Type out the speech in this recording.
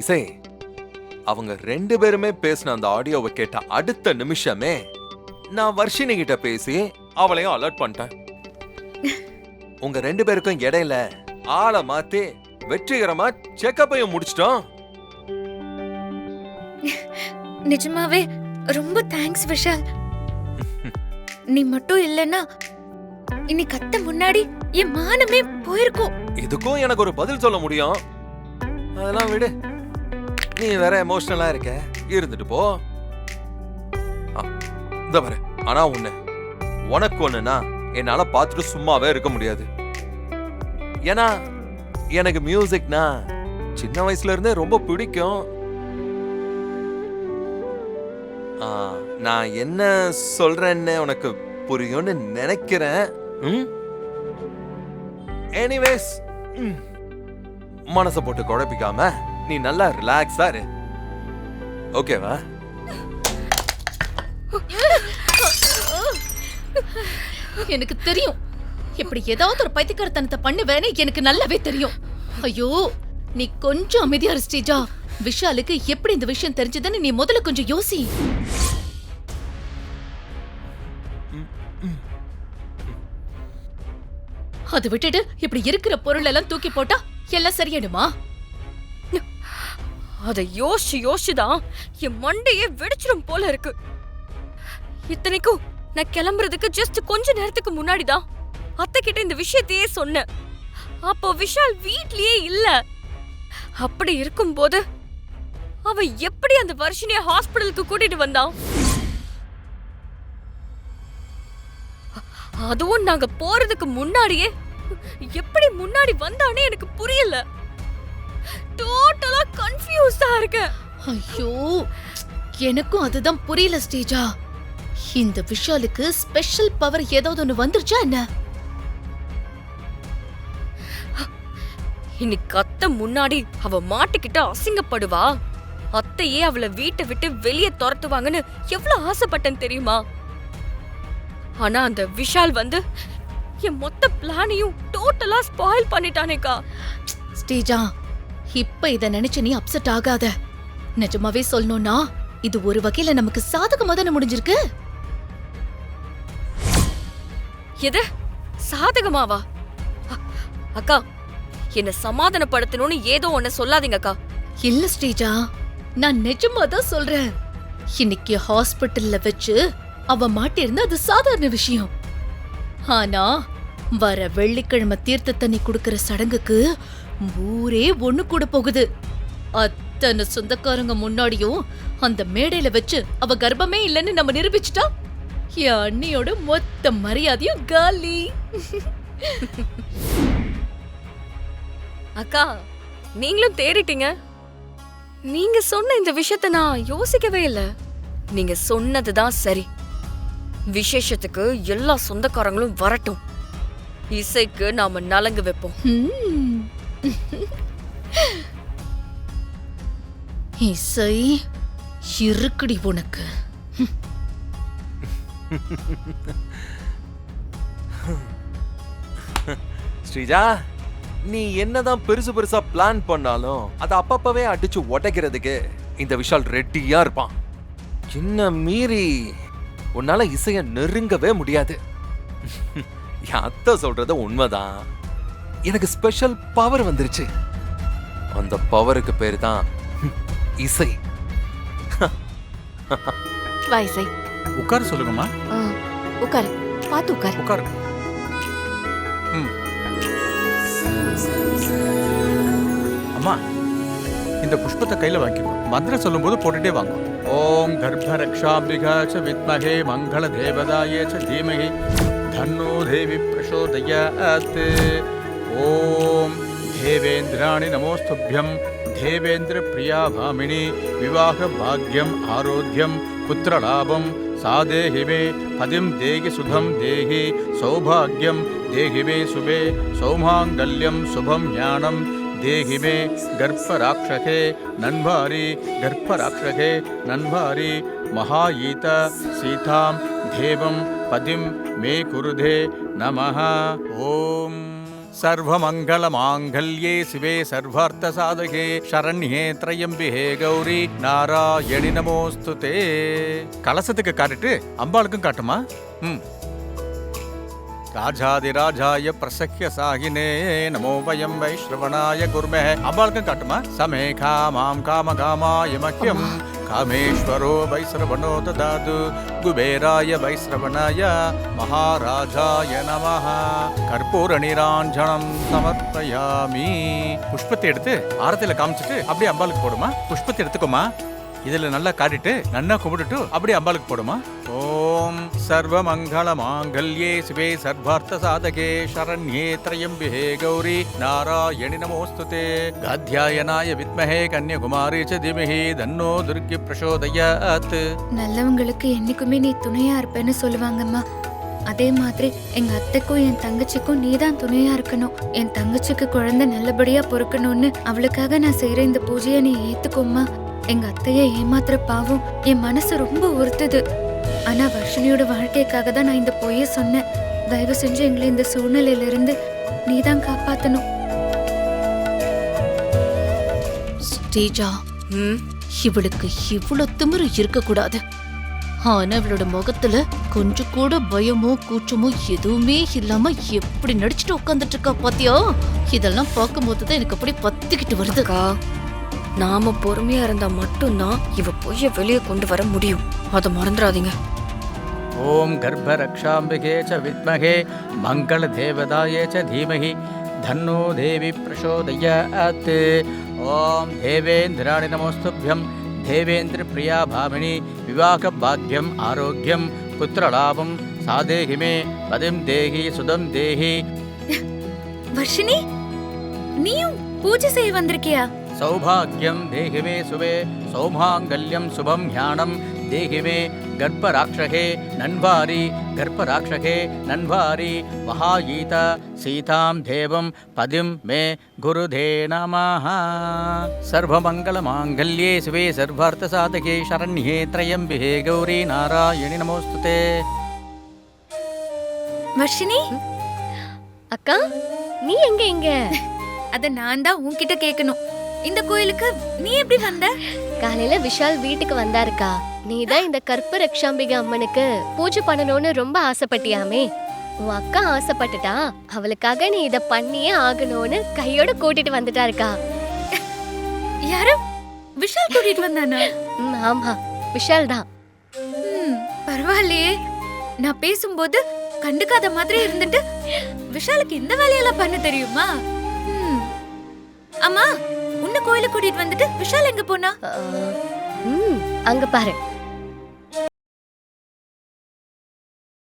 இசை, அவங்க 2 பேருமே பேசின அந்த ஆடியோவை கேட்ட அடுத்த நிமிஷமே நான் வர்ஷினி கிட்ட பேசி அவளையும் அலர்ட் பண்ணிட்டேன். உங்க 2 பேருக்கும் இடையில ஆளை மாத்தி வெற்றிகரமா செக்கப்பையும் முடிச்சிட்டோம். நிஜமாவே ரொம்ப தேங்க்ஸ் விஷால். நீ மட்டும் இல்லைன்னா இன்னைக்கு அத்தை முன்னாடி என் மானமே போயிருக்கும். இதுக்கும் எனக்கு ஒரு பதில் சொல்ல முடியும். அதெல்லாம் விடு, நீ வேற எமோஷனலா இருக்க, இருந்துட்டு போ. இந்த பாரு, ஆனா உனக்கு ஒண்ணுனா என்னால பார்த்துட்டு சும்மாவே இருக்க முடியாது. ஏன்னா எனக்கு மியூசிக்னா சின்ன வயசுல இருந்தே ரொம்ப பிடிக்கும். நான் என்ன சொல்றேன்னு உனக்கு புரியும்னு நினைக்கிறேன். எனிவேஸ், மனசை போட்டு குழப்பிக்காம நீ நல்லா ரிலாக்ஸா இரு. ஓகேவா? எனக்கு தெரியும், இப்படி ஏதாவது ஒரு பைத்தியக்காரத்தனத்தை பண்ணுவேன்னு எனக்கு நல்லாவே தெரியும். ஐயோ, நீ கொஞ்சம் அமைதியா இரு ஸ்ரீஜா. விஷாலுக்கு எப்படி இந்த விஷயம் தெரிஞ்சதுன்னு நீ முதல்ல கொஞ்சம் யோசி. அதை விட்டுட்டு இப்படி இருக்கிற பொருள் எல்லாம் தூக்கி போட்டா எல்லாம் சரியாடுமா? அதை யோசிச்சுதான் என் மண்டையே வெடிச்சிடும் போல இருக்கு. இத்தனைக்கும் நான் கிளம்புறதுக்கு ஜஸ்ட் கொஞ்ச நேரத்துக்கு முன்னாடிதான் அத்தை கிட்ட இந்த விஷயத்தையே சொன்னேன். அப்போ விஷால் வீட்லயே இல்ல. அப்படி இருக்கும்போது அவ எப்படி அந்த வர்ஷினிய ஹாஸ்பிடலுக்கு கூட்டிட்டு வந்தான்? அதுவும் நாங்க போறதுக்கு முன்னாடியே எப்படி முன்னாடி வந்தானே எனக்கு புரியல. டோட்டலா கன்ஃபியூஸ்டா இருக்கேன். ஐயோ, எனக்கும் அதுதான் புரியல ஸ்ரீஜா. இந்த விஷாலுக்கு ஸ்பெஷல் பவர் ஏதாவது ஒண்ணு வந்துருச்சா என்ன? இன்னைக்கு அத்தை முன்னாடி அவ மாட்டிக்கிட்ட அசிங்கப்படுவா. அத்தையே அவளை வீட்டை விட்டு வெளியே துரத்துவாங்கன்னு எவ்வளவு ஆசைப்பட்டேன் தெரியுமா? ஆனா அந்த விஷால் வந்து என் மொத்த பிளானையும் டோட்டலா ஸ்பாயில் பண்ணிட்டானேக்கா. ஸ்ரீஜா, இப்ப இத நினைச்சு நீ அப்செட் ஆகாத. நிஜமாவே சொல்லணும்னா இது ஒரு வகையில நமக்கு சாதகமா தானே முடிஞ்சிருக்கு. எது சாதகமாவா? அக்கா, என்ன சமாதானப்படுத்தணும்னு ஏதோ ஒன்ன சொல்லாதீங்க அக்கா. இல்ல ஸ்ரீஜா, நான் நிஜமா தான் சொல்றேன். இன்னைக்கு ஹாஸ்பிட்டல்ல வச்சு அவ மாட்டிருந்தா அது சாதாரண விஷயம். ஆனா வர வெள்ளிக்கிழமை தீர்த்த தண்ணி குடுக்கற சடங்குக்கு ஊரே ஒண்ணு கூட போகுது. அத்தனை சொந்தக்காரங்க முன்னாடியும் அந்த மேடையில வச்சு அவ கர்ப்பமே இல்லைன்னு நம்ம நிரூபிச்சுட்டா என் அண்ணியோட மொத்த மரியாதையும் காலி. அக்கா, நீங்களும் தேறிட்டீங்க. நீங்க சொன்ன இந்த விஷயத்த நான் யோசிக்கவே இல்ல. நீங்க சொன்னதுதான் சரி. விசேஷத்துக்கு எல்லா சொந்தக்காரங்களும் வரட்டும். இசைக்கு நாம நலங்கு வைப்போம். இசை இருக்குடி உனக்கு. ஸ்ரீஜா, நீ என்னதான் பெருசா பிளான் பண்ணாலும் அதை அப்பப்பவே அடிச்சு உடைக்கிறதுக்கு இந்த விஷால் ரெட்டியா இருப்பான். என்ன மீறி உன்னால இசைய நெருங்கவே முடியாது. என் அத்தை சொல்றது உண்மைதான். எனக்கு ஸ்பெஷல் பவர் வந்துருச்சு. அந்த பவருக்கு பேரு தான் இசை. வா இசை. உட்கார சொல்லுங்கம்மா. உட்காரு, பார்த்து உட்காரு. உட்காரு. அம்மா, இந்த புஷ்பத்தை கையில வாங்கிக்கோ. மந்திரம் சொல்லும் போது போட்டுட்டே வாங்க. ஓம் கர்ப்ப ரக்ஷாம்பிகா ச வித்மஹே மங்கள தேவதாயே ச தீமஹி தன்னோ தேவி பிரசோதயாத். ஓம் தேவேந்திராணி நமோஸ்துभ्यं தேவேந்திர பிரியா பாமினி விவாக பாக்யம் ஆரோக்கியம் புத்திரலாபம் சாதேஹி மே பதிம் தேகி சுதம் தேகி சௌபாகியம் தேகி மே சுபே சௌமாங்கல்யம் சுபம் ஞானம் தேகி மே கர்ப்பராக்ஷகே நன்வாரி கர்ப்பராக்ஷகே நன்வாரி மகாயீத சீதாம் தேவம் பதிம் மே குருதே நமஹ. ஓம் சர்வமங்களமாங்கல்யே சிவே சர்வார்த்தசாதகே சரண்யே த்ரயம்பிகே கௌரி நாராயணி நமோஸ்துதே. கலசத்துக்கு காட்டிட்டு அம்பாளுக்கும் காட்டுமா? ராஜாதிராஜாய பிரசக்ய சாகினே நமோ வயம் வைஸ்ரவணாய குர்மே. அம்பாளுக்கும் காட்டுமா? சமே காமாம் காம காமாய மஹ்யம் காமேஸ்வரோ வைஸ்ரவணோ ததாது குபேராய வைஸ்ரவணாய மகாராஜாய நமஹ. கற்பூர நீராஞ்சனம் சமர்ப்பயாமி. புஷ்பத்தை எடுத்து ஆரத்தில காமிச்சிட்டு அப்படியே அம்பாளுக்கு போடுமா. புஷ்பத்தை எடுத்துக்கோமா. இதுல நல்லா காட்டிட்டு நன்னா கும்பிட்டுட்டு அப்படியே அம்பாளுக்கு போடுமா. ஓம் சர்வமங்கள மாங்கல்யே சிவே சர்வார்த்த சாதகே சரண்யே த்ரயம்பிகே கௌரி நாராயணி நமோஸ்துதே. காத்யாயனாய வித்மஹே கன்யகுமாரி ச தீமஹி தன்னோ துர்க்கி பிரசோதயாத். நல்லவங்களுக்கு என்னைக்குமே நீ துணையா இருப்பேன்னு சொல்லுவாங்கம்மா. அதே மாதிரி எங்க அத்தைக்கும் என் தங்கச்சிக்கும் நீதான் துணையா இருக்கணும். என் தங்கச்சிக்கு குழந்தை நல்லபடியா பொறுக்கணும்னு அவளுக்காக நான் செய்யற இந்த பூஜையை நீ ஏத்துக்கோம்மா. எங்க அத்தைய ஏமாத்துற பாவம் என் மனசு ரொம்ப உறுத்துது. ஆனா வர்ஷினியோட வாழ்க்கைக்காக தான் நான் இந்த பொய்ய சொன்னேன். தயவு செஞ்சு எங்களை இந்த சூழ்நிலையில இருந்து நீதான் காப்பாத்தணும். ஸ்ரீஜா, இவளுக்கு இவ்வளவு திமிரு இருக்க கூடாது. ஆனா இவளோட முகத்துல கொஞ்சம் கூட பயமோ கூச்சமோ எதுவுமே இல்லாம எப்படி நடிச்சுட்டு உட்காந்துட்டு இருக்கா பாத்தியா? இதெல்லாம் பார்க்கும் போதுதான் எனக்கு அப்படி பத்திக்கிட்டு வருது. நாம பொறுமையா இருந்தா மட்டும்தான் இவ பொய்ய வெளியே கொண்டு வர முடியும். அதை மறந்துடாதீங்க. ஓம் கர்ப்பரக்ஷாம்பிகே ச வித்மஹே மங்கள தேவதாயே ச தீமஹி தன்னோ தேவி பிரசோதயாத். ஓம் தேவேந்திராணி நமோஸ்துभ्यं தேவேந்திர பிரியா பாமினி விவாக பாக்யம் ஆரோக்கியம் புத்திரலாபம் சாதேஹி மே பதிம் தேஹி சுதம் தேஹி. வர்ஷினி, நீயும் பூஜை செய்ய வந்திருக்கியா? சௌபாகியம் தேஹி மே சுவே சௌமாங்கல்யம் சுபம் ஞானம் தேஹி மே கர்ப்பராட்சகே நன்வாரி கர்ப்பராட்சகே நன்வாரி மகாயீத சீதாம் தேவம் பதிம் மே குருதே நமஹ. சர்வமங்கள மாங்கல்யே சிவே சர்வார்த்த சாதகே சரண்யே த்ரயம்பிகே கௌரி நாராயணி நமோஸ்துதே. வர்ஷினி, அக்கா, நீ எங்க இங்க? அத நான் தான் உன்கிட்ட கேட்கணும். இந்த கோயிலுக்கு நீ எப்படி வந்த? காலையில விஷால் வீட்டுக்கு வந்தாருக்கா. நீதான் இந்த கற்ப ரக்ஷாம்பிகை அம்மனுக்கு பூஜை பண்ணணும்னு ரொம்ப ஆசைப்பட்டியாமே. உன் அக்கா ஆசைப்பட்டுட்டா, அவளுக்காக நீ இத பண்ணியே ஆகணும்னு கையோட கூட்டிட்டு வந்துட்டாருக்கா. யாரு? விஷால் கூட்டிட்டு வந்தானா? ஆமா, விஷால் தான். பரவாயில்லையே. நான் பேசும்போது கண்டுக்காத மாதிரி இருந்துட்டு விஷாலுக்கு இந்த வேலையெல்லாம் பண்ண தெரியுமா? அம்மா, உன்ன கோயிலுக்கு கூட்டிட்டு வந்துட்டு விஷால் எங்க போனா? அங்க பாரு.